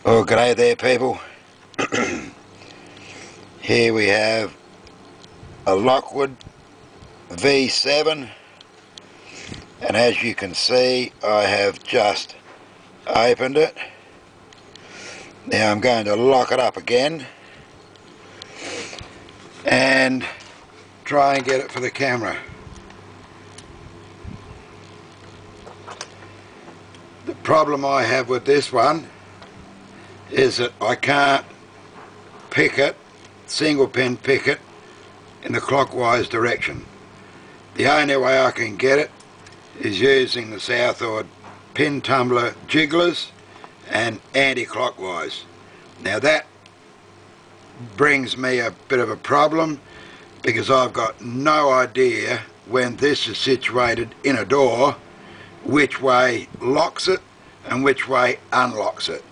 Well, g'day there people. Here we have a Lockwood V7, and as you can see I have just opened it. Now I'm going to lock it up again and try and get it for the camera. The problem I have with this one is that I can't pick it, single pin pick it in the clockwise direction. The only way I can get it is using the southward pin tumbler jigglers and anti-clockwise. Now that brings me a bit of a problem because I've got no idea when this is situated in a door which way locks it and which way unlocks it.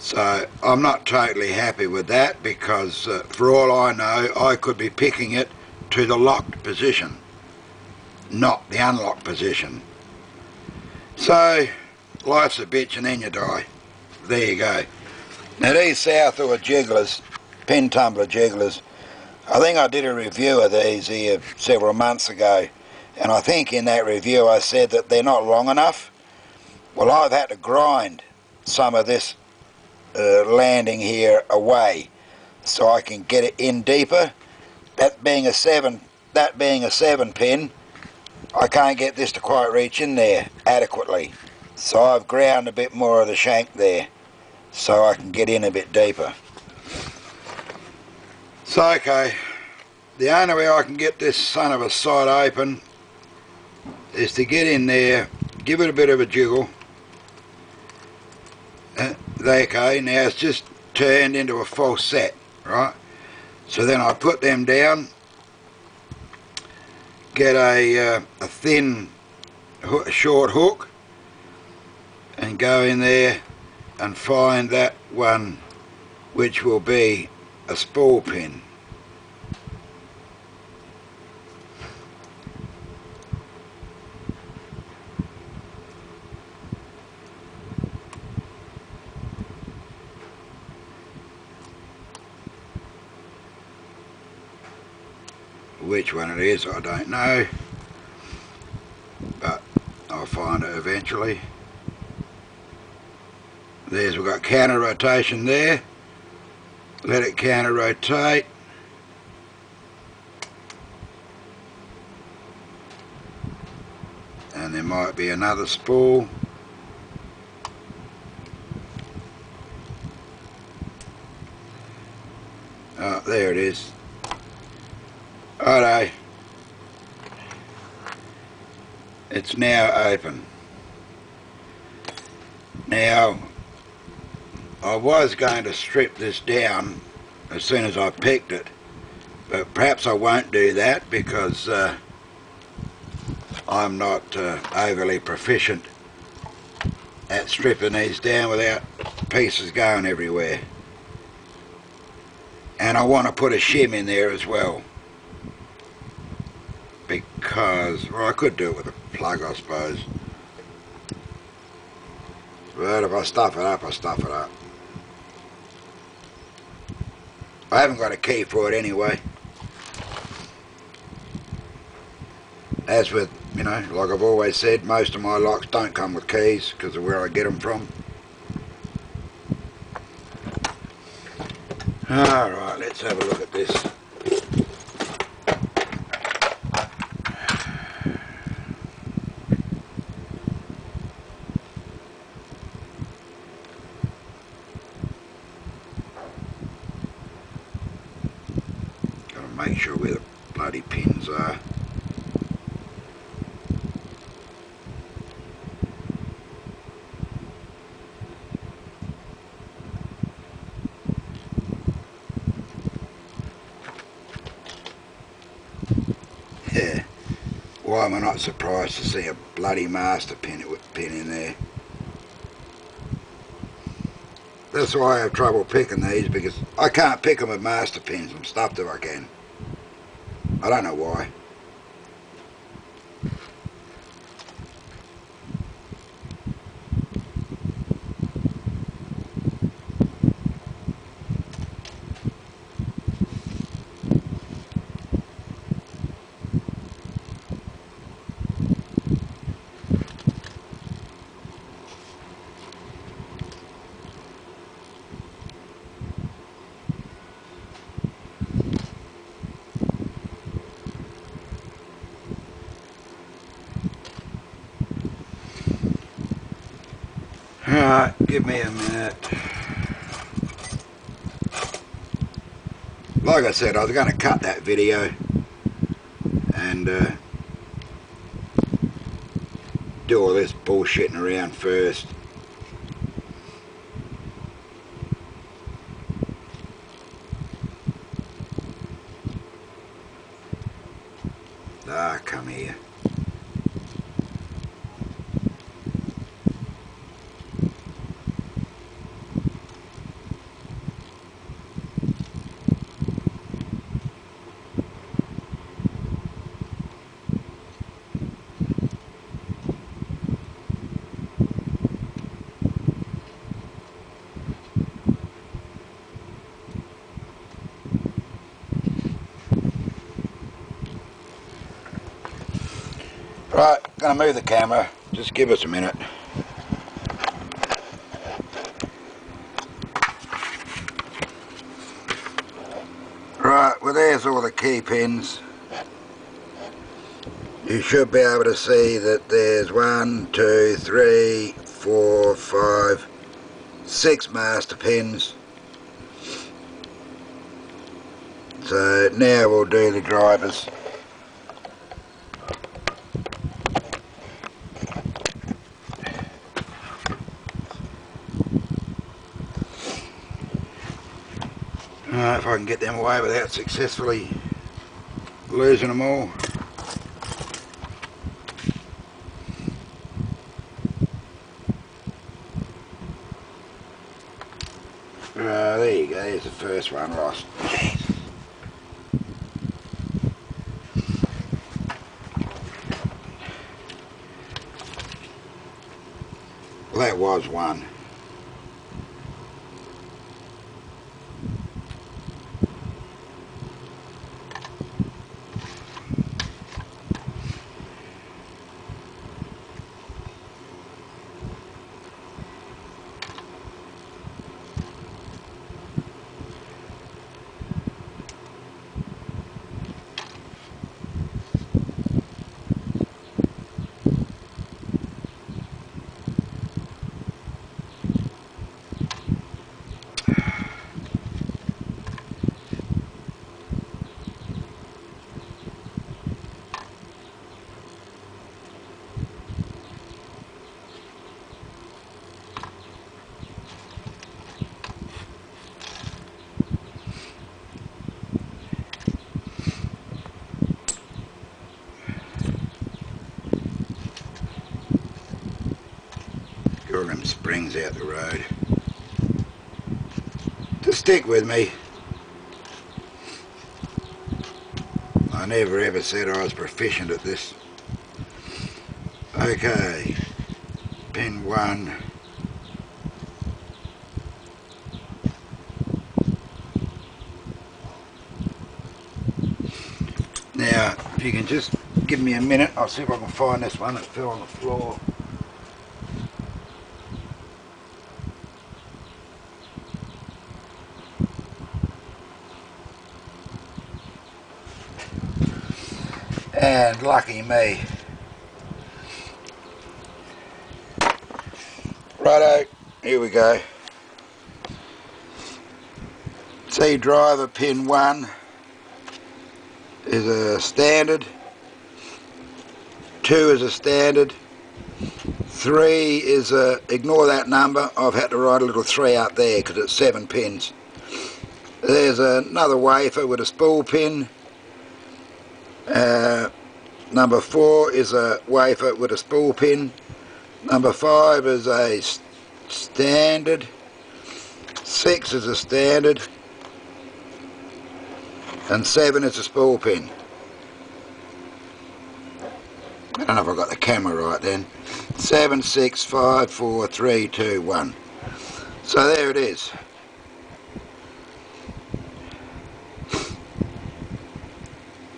So I'm not totally happy with that because for all I know I could be picking it to the locked position, not the unlocked position. So life's a bitch and then you die. There you go. Now these southward jigglers, pin tumbler jigglers, I think I did a review of these here several months ago, and I think in that review I said that they're not long enough. Well, I've had to grind some of this landing here away so I can get it in deeper. That being a 7 pin, I can't get this to quite reach in there adequately, so I've ground a bit more of the shank there so I can get in a bit deeper. So okay, the only way I can get this son of a sight open is to get in there, give it a bit of a jiggle. Okay, now it's just turned into a false set, right? So then I put them down, get a thin short hook and go in there and find that one which will be a spool pin. Which one it is I don't know, but I'll find it eventually. We've got counter rotation there. Let it counter rotate. And there might be another spool. Oh, there it is. Righto. It's now open. Now, I was going to strip this down as soon as I picked it, but perhaps I won't do that because I'm not overly proficient at stripping these down without pieces going everywhere. And I want to put a shim in there as well, because, well, I could do it with a plug I suppose, but if I stuff it up, I stuff it up. I haven't got a key for it anyway. As with, you know, like I've always said, most of my locks don't come with keys because of where I get them from. Alright, let's have a look at this. Make sure where the bloody pins are. Yeah. Why am I not surprised to see a bloody master pin in there? That's why I have trouble picking these, because I can't pick them with master pins. I'm stuffed if I can. I don't know why. Alright, give me a minute. Like I said, I was going to cut that video and do all this bullshitting around first. Ah, come here. Right, gonna move the camera. Just give us a minute. Right, well there's all the key pins. You should be able to see that there's 1, 2, 3, 4, 5, 6 master pins. So now we'll do the drivers. If I can get them away without successfully losing them all. There you go, there's the first one, Ross. Jeez. Well, that was one. All them springs out the road. Just stick with me. I never ever said I was proficient at this. Okay, pin 1. Now, if you can just give me a minute, I'll see if I can find this one that fell on the floor. And lucky me. Righto, here we go. C driver pin 1 is a standard, 2 is a standard, 3 is a, ignore that number, I've had to write a little 3 up there because it's 7 pins. There's another wafer with a spool pin. Number 4 is a wafer with a spool pin. Number 5 is a standard. 6 is a standard. And 7 is a spool pin. I don't know if I got the camera right then. 7, 6, 5, 4, 3, 2, 1. So there it is.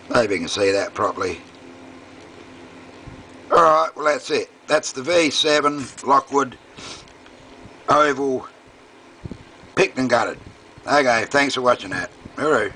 Maybe you can see that properly. Alright, well that's it. That's the V7 Lockwood Oval picked and gutted. Okay, thanks for watching that. Hooroo.